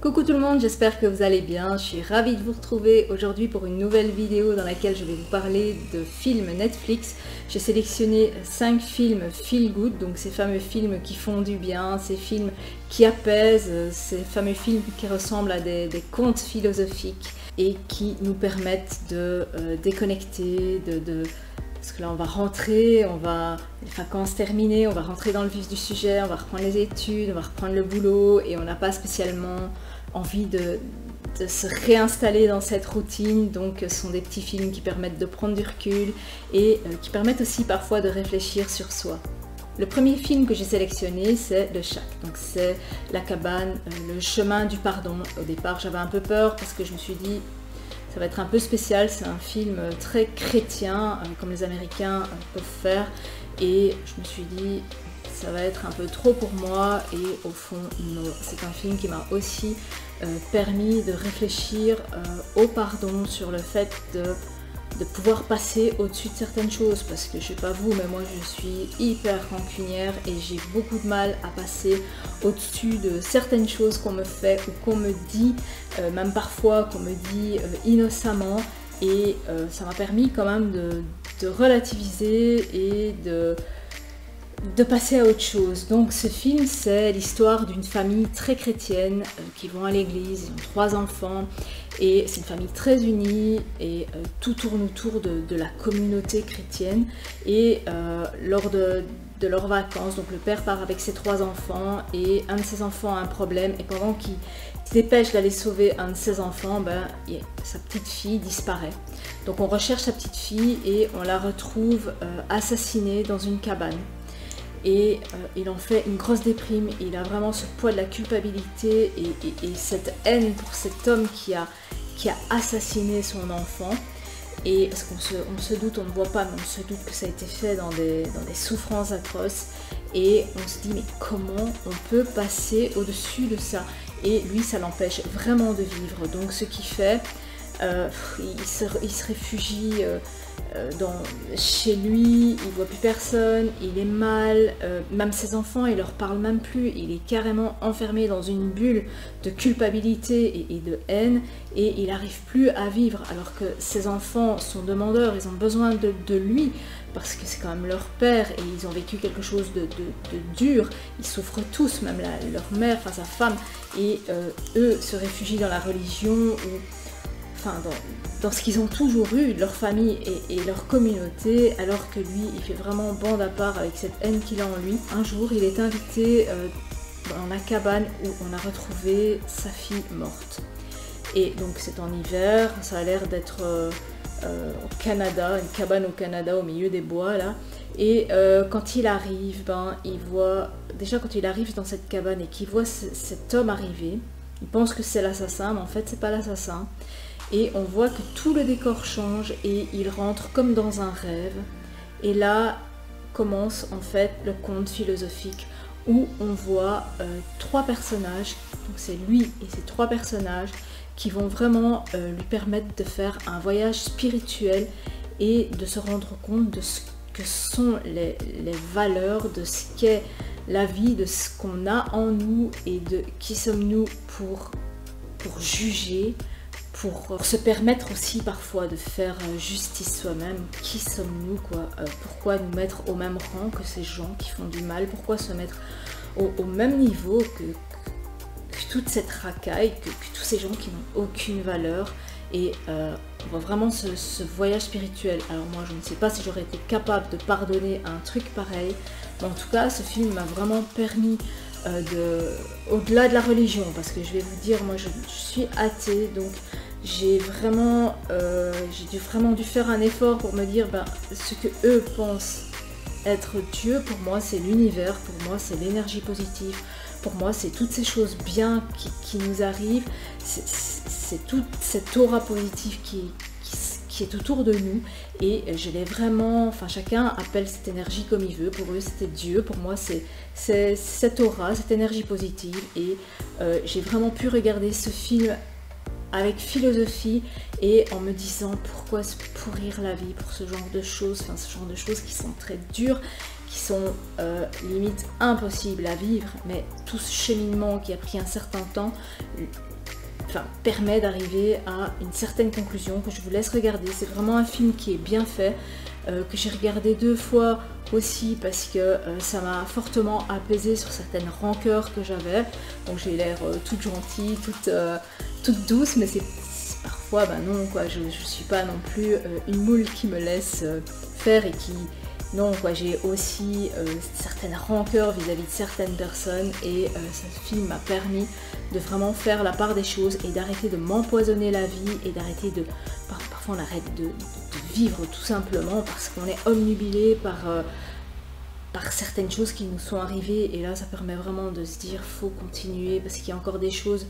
Coucou tout le monde, j'espère que vous allez bien. Je suis ravie de vous retrouver aujourd'hui pour une nouvelle vidéo dans laquelle je vais vous parler de films Netflix. J'ai sélectionné 5 films feel good, donc ces fameux films qui font du bien, ces films qui apaisent, ces fameux films qui ressemblent à des contes philosophiques et qui nous permettent de déconnecter, parce que là on va rentrer, les vacances terminées, on va rentrer dans le vif du sujet, on va reprendre les études, on va reprendre le boulot et on n'a pas spécialement envie de se réinstaller dans cette routine. Donc ce sont des petits films qui permettent de prendre du recul et qui permettent aussi parfois de réfléchir sur soi. Le premier film que j'ai sélectionné, c'est Le Shack, donc c'est la cabane, le chemin du pardon. Au départ j'avais un peu peur parce que je me suis dit ça va être un peu spécial, c'est un film très chrétien, comme les Américains peuvent faire, et je me suis dit, ça va être un peu trop pour moi, et au fond, non. C'est un film qui m'a aussi permis de réfléchir au pardon, sur le fait de pouvoir passer au-dessus de certaines choses, parce que je sais pas vous, mais moi je suis hyper rancunière et j'ai beaucoup de mal à passer au-dessus de certaines choses qu'on me fait ou qu'on me dit, même parfois qu'on me dit innocemment, et ça m'a permis quand même de relativiser et de passer à autre chose. Donc ce film, c'est l'histoire d'une famille très chrétienne qui vont à l'église, ils ont 3 enfants et c'est une famille très unie et tout tourne autour de la communauté chrétienne. Et lors de leurs vacances, donc le père part avec ses 3 enfants et un de ses enfants a un problème, et pendant qu'il se dépêche d'aller sauver un de ses enfants, sa petite fille disparaît. Donc on recherche sa petite fille et on la retrouve assassinée dans une cabane. Et il en fait une grosse déprime, il a vraiment ce poids de la culpabilité et cette haine pour cet homme qui a assassiné son enfant. Et parce qu'on se doute, on ne voit pas, mais on se doute que ça a été fait dans des souffrances atroces. Et on se dit, mais comment on peut passer au-dessus de ça? Et lui, ça l'empêche vraiment de vivre. Donc ce qu'il fait, il se réfugie chez lui, il voit plus personne, il est mal, même ses enfants, il leur parle même plus, il est carrément enfermé dans une bulle de culpabilité et de haine, et il n'arrive plus à vivre, alors que ses enfants sont demandeurs, ils ont besoin de lui, parce que c'est quand même leur père, et ils ont vécu quelque chose de dur, ils souffrent tous, même leur mère, enfin sa femme, et eux se réfugient dans la religion, dans ce qu'ils ont toujours eu de leur famille et leur communauté, alors que lui, il fait vraiment bande à part avec cette haine qu'il a en lui. Un jour, il est invité dans la cabane où on a retrouvé sa fille morte. Et donc c'est en hiver, ça a l'air d'être au Canada, une cabane au Canada au milieu des bois là. Et quand il arrive, il voit, déjà quand il arrive dans cette cabane et qu'il voit cet homme arriver, il pense que c'est l'assassin, mais en fait c'est pas l'assassin. Et on voit que tout le décor change et il rentre comme dans un rêve. Et là commence en fait le conte philosophique où on voit 3 personnages, donc c'est lui et ces 3 personnages qui vont vraiment lui permettre de faire un voyage spirituel et de se rendre compte de ce que sont les valeurs, de ce qu'est la vie, de ce qu'on a en nous et de qui sommes-nous pour juger, pour se permettre aussi parfois de faire justice soi-même. Qui sommes-nous, quoi? Pourquoi nous mettre au même rang que ces gens qui font du mal? Pourquoi se mettre au même niveau que toute cette racaille, que tous ces gens qui n'ont aucune valeur? Et on voit vraiment ce voyage spirituel. Alors moi, je ne sais pas si j'aurais été capable de pardonner un truc pareil, mais en tout cas, ce film m'a vraiment permis au-delà de la religion, parce que je vais vous dire, moi je suis athée, donc j'ai vraiment dû faire un effort pour me dire ce que eux pensent être Dieu, pour moi c'est l'univers, pour moi c'est l'énergie positive, pour moi c'est toutes ces choses bien qui nous arrivent, c'est toute cette aura positive qui est autour de nous, et je l'ai vraiment, chacun appelle cette énergie comme il veut, pour eux c'était Dieu, pour moi c'est cette aura, cette énergie positive, et j'ai vraiment pu regarder ce film avec philosophie et en me disant pourquoi se pourrir la vie pour ce genre de choses, ce genre de choses qui sont très dures, qui sont limite impossibles à vivre, mais tout ce cheminement qui a pris un certain temps, permet d'arriver à une certaine conclusion que je vous laisse regarder. C'est vraiment un film qui est bien fait, que j'ai regardé 2 fois aussi parce que ça m'a fortement apaisé sur certaines rancœurs que j'avais. Donc j'ai l'air toute gentille, toute douce, mais c'est parfois, non quoi, je suis pas non plus une moule qui me laisse faire et qui... Non quoi, j'ai aussi certaines rancœurs vis-à-vis de certaines personnes et ce film m'a permis de vraiment faire la part des choses et d'arrêter de m'empoisonner la vie et d'arrêter de... Parfois on arrête de vivre tout simplement parce qu'on est omnubilé par certaines choses qui nous sont arrivées et là ça permet vraiment de se dire faut continuer parce qu'il y a encore des choses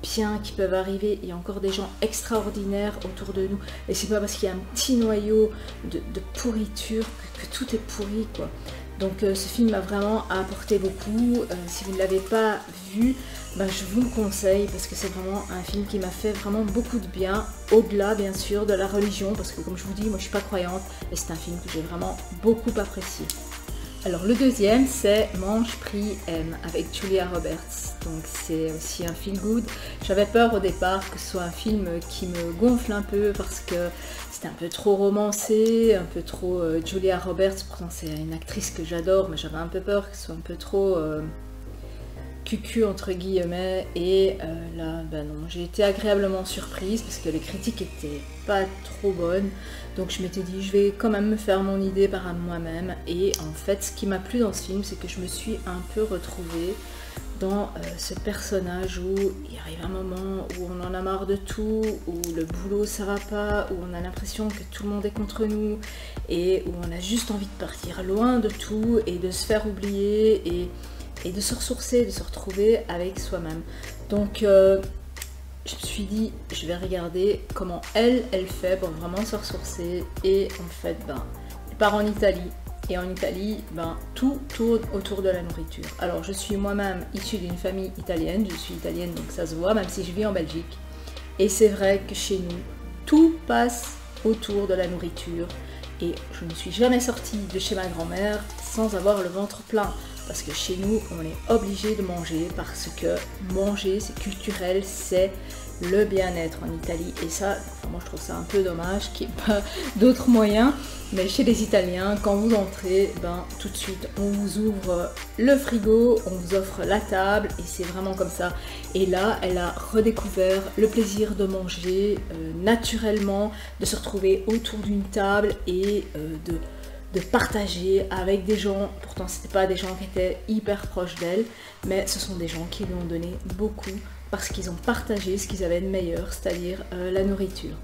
bien qui peuvent arriver, il y a encore des gens extraordinaires autour de nous et c'est pas parce qu'il y a un petit noyau de pourriture que tout est pourri quoi. Donc ce film m'a vraiment apporté beaucoup. Si vous ne l'avez pas vu, je vous le conseille parce que c'est vraiment un film qui m'a fait vraiment beaucoup de bien, au-delà bien sûr de la religion, parce que comme je vous dis, moi je suis pas croyante, et c'est un film que j'ai vraiment beaucoup apprécié. Alors le deuxième c'est Mange, Prie, Aime avec Julia Roberts, donc c'est aussi un feel good. J'avais peur au départ que ce soit un film qui me gonfle un peu parce que c'était un peu trop romancé, un peu trop Julia Roberts, pourtant c'est une actrice que j'adore, mais j'avais un peu peur que ce soit un peu trop cucu entre guillemets et là non, j'ai été agréablement surprise parce que les critiques étaient pas trop bonnes, donc je m'étais dit je vais quand même me faire mon idée par moi-même et en fait ce qui m'a plu dans ce film c'est que je me suis un peu retrouvée dans ce personnage où il arrive un moment où on en a marre de tout, où le boulot ça va pas, où on a l'impression que tout le monde est contre nous et où on a juste envie de partir loin de tout et de se faire oublier et de se ressourcer, de se retrouver avec soi-même. Donc je me suis dit je vais regarder comment elle fait pour vraiment se ressourcer et en fait elle part en Italie. Et en Italie, tout tourne autour de la nourriture. Alors je suis moi-même issue d'une famille italienne, je suis italienne donc ça se voit, même si je vis en Belgique. Et c'est vrai que chez nous, tout passe autour de la nourriture. Et je ne suis jamais sortie de chez ma grand-mère sans avoir le ventre plein. Parce que chez nous, on est obligé de manger parce que manger, c'est culturel, c'est le bien-être en Italie. Et ça, moi je trouve ça un peu dommage qu'il n'y ait pas d'autres moyens. Mais chez les Italiens, quand vous entrez, tout de suite, on vous ouvre le frigo, on vous offre la table et c'est vraiment comme ça. Et là, elle a redécouvert le plaisir de manger naturellement, de se retrouver autour d'une table et de partager avec des gens, pourtant c'était pas des gens qui étaient hyper proches d'elle, mais ce sont des gens qui lui ont donné beaucoup parce qu'ils ont partagé ce qu'ils avaient de meilleur, c'est-à-dire la nourriture.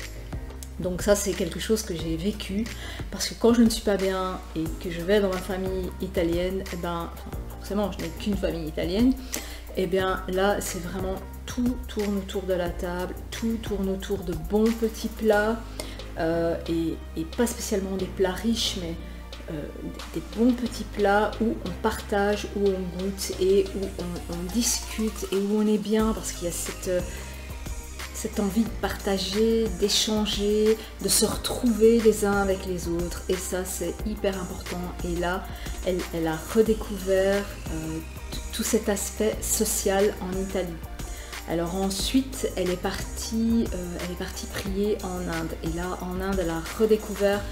Donc ça c'est quelque chose que j'ai vécu, parce que quand je ne suis pas bien et que je vais dans ma famille italienne, forcément je n'ai qu'une famille italienne, et bien là c'est vraiment tout tourne autour de la table, tout tourne autour de bons petits plats, et pas spécialement des plats riches, mais des bons petits plats où on partage, où on goûte et où on discute et où on est bien, parce qu'il y a cette envie de partager, d'échanger, de se retrouver les uns avec les autres, et ça c'est hyper important. Et là elle a redécouvert tout cet aspect social en Italie. Alors ensuite elle est partie prier en Inde, et là en Inde elle a redécouvert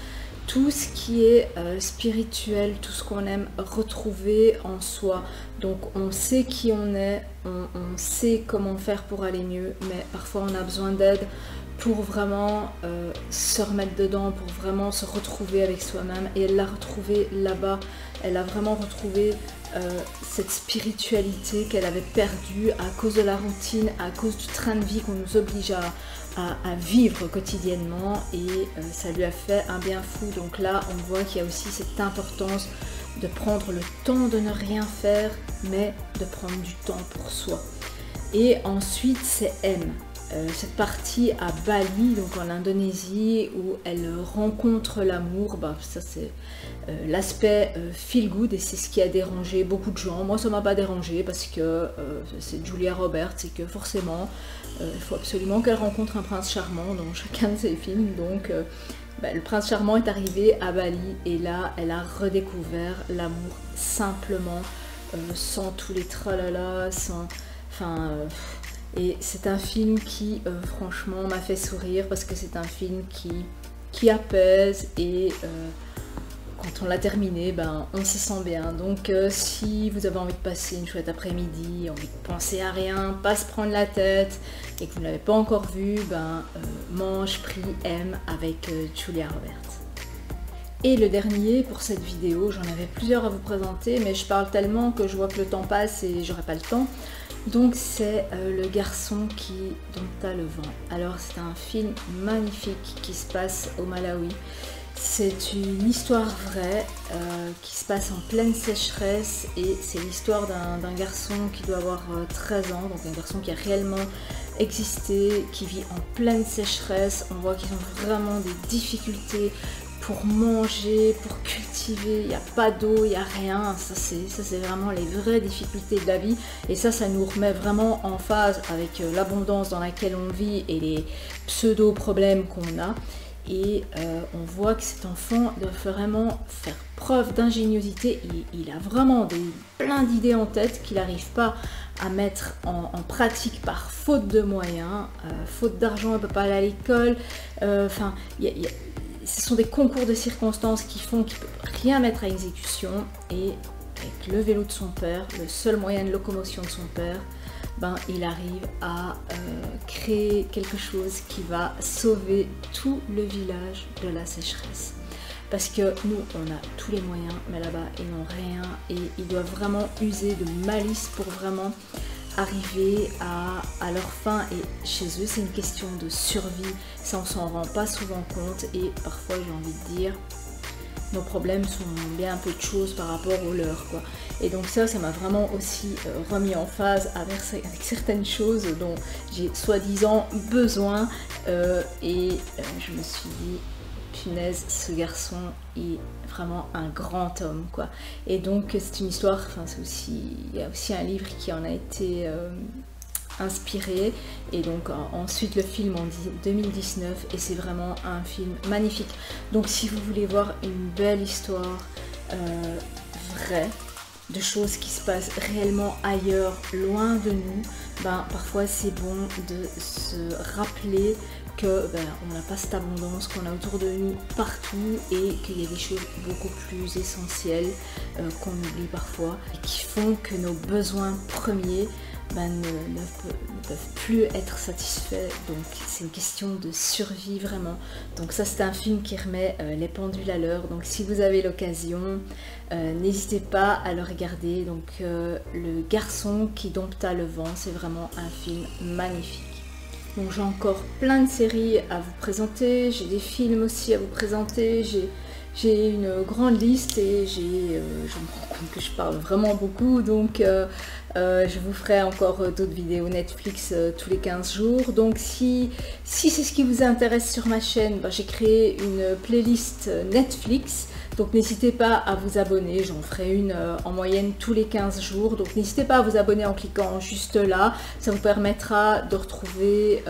tout ce qui est spirituel, tout ce qu'on aime retrouver en soi. Donc on sait qui on est, on sait comment faire pour aller mieux, mais parfois on a besoin d'aide pour vraiment se remettre dedans, pour vraiment se retrouver avec soi-même. Et elle l'a retrouvé là-bas, elle a vraiment retrouvé cette spiritualité qu'elle avait perdue à cause de la routine, à cause du train de vie qu'on nous oblige à vivre quotidiennement, et ça lui a fait un bien fou. Donc là on voit qu'il y a aussi cette importance de prendre le temps de ne rien faire, mais de prendre du temps pour soi. Et ensuite c'est M, cette partie à Bali, donc en Indonésie, où elle rencontre l'amour. Ça c'est l'aspect feel good, et c'est ce qui a dérangé beaucoup de gens. Moi ça m'a pas dérangé parce que c'est Julia Roberts et que forcément il faut absolument qu'elle rencontre un prince charmant dans chacun de ses films. Donc le prince charmant est arrivé à Bali et là elle a redécouvert l'amour simplement, sans tous les tralala, sans... Et c'est un film qui franchement m'a fait sourire parce que c'est un film qui apaise et quand on l'a terminé, ben, on se sent bien. Donc si vous avez envie de passer une chouette après-midi, envie de penser à rien, pas se prendre la tête et que vous ne l'avez pas encore vu, ben, Mange, prie, aime avec Julia Roberts. Et le dernier pour cette vidéo, j'en avais plusieurs à vous présenter, mais je parle tellement que je vois que le temps passe et j'aurai pas le temps. Donc c'est Le garçon qui dompta le vent. Alors c'est un film magnifique qui se passe au Malawi. C'est une histoire vraie qui se passe en pleine sécheresse et c'est l'histoire d'un garçon qui doit avoir 13 ans, donc un garçon qui a réellement existé, qui vit en pleine sécheresse. On voit qu'ils ont vraiment des difficultés pour manger, pour cultiver, il n'y a pas d'eau, il n'y a rien, ça c'est vraiment les vraies difficultés de la vie et ça nous remet vraiment en phase avec l'abondance dans laquelle on vit et les pseudo-problèmes qu'on a. Et on voit que cet enfant doit vraiment faire preuve d'ingéniosité, il a vraiment plein d'idées en tête qu'il n'arrive pas à mettre en pratique par faute de moyens, faute d'argent, il ne peut pas aller à l'école, enfin ce sont des concours de circonstances qui font qu'il ne peut rien mettre à exécution et avec le vélo de son père, le seul moyen de locomotion de son père, ben, il arrive à créer quelque chose qui va sauver tout le village de la sécheresse. Parce que nous, on a tous les moyens, mais là-bas, ils n'ont rien et ils doivent vraiment user de malice pour vraiment arriver à leur fin. Et chez eux, c'est une question de survie. Ça, on s'en rend pas souvent compte et parfois, j'ai envie de dire, nos problèmes sont bien un peu de choses par rapport aux leurs, quoi. Et donc ça m'a vraiment aussi remis en phase avec certaines choses dont j'ai soi-disant besoin et je me suis dit, punaise, ce garçon est vraiment un grand homme, quoi. Et donc c'est une histoire, enfin il y a aussi un livre qui en a été inspiré et donc ensuite le film en 2019 et c'est vraiment un film magnifique. Donc si vous voulez voir une belle histoire vraie, de choses qui se passent réellement ailleurs, loin de nous, ben, parfois c'est bon de se rappeler que on n'a pas cette abondance qu'on a autour de nous partout et qu'il y a des choses beaucoup plus essentielles qu'on oublie parfois et qui font que nos besoins premiers ne peuvent plus être satisfaits. Donc c'est une question de survie vraiment. Donc ça c'est un film qui remet les pendules à l'heure. Donc si vous avez l'occasion, n'hésitez pas à le regarder. Donc Le garçon qui dompta le vent, c'est vraiment un film magnifique. Donc j'ai encore plein de séries à vous présenter, j'ai des films aussi à vous présenter, j'ai une grande liste et je me rends compte que je parle vraiment beaucoup, donc je vous ferai encore d'autres vidéos Netflix tous les 15 jours. Donc si c'est ce qui vous intéresse sur ma chaîne, j'ai créé une playlist Netflix. Donc n'hésitez pas à vous abonner, j'en ferai une en moyenne tous les 15 jours. Donc n'hésitez pas à vous abonner en cliquant juste là, ça vous permettra de retrouver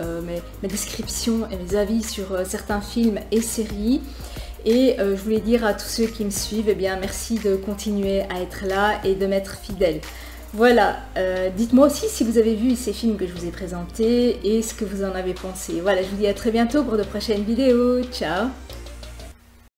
mes descriptions et mes avis sur certains films et séries. Et je voulais dire à tous ceux qui me suivent, eh bien merci de continuer à être là et de m'être fidèles. Voilà, dites-moi aussi si vous avez vu ces films que je vous ai présentés et ce que vous en avez pensé. Voilà, je vous dis à très bientôt pour de prochaines vidéos. Ciao!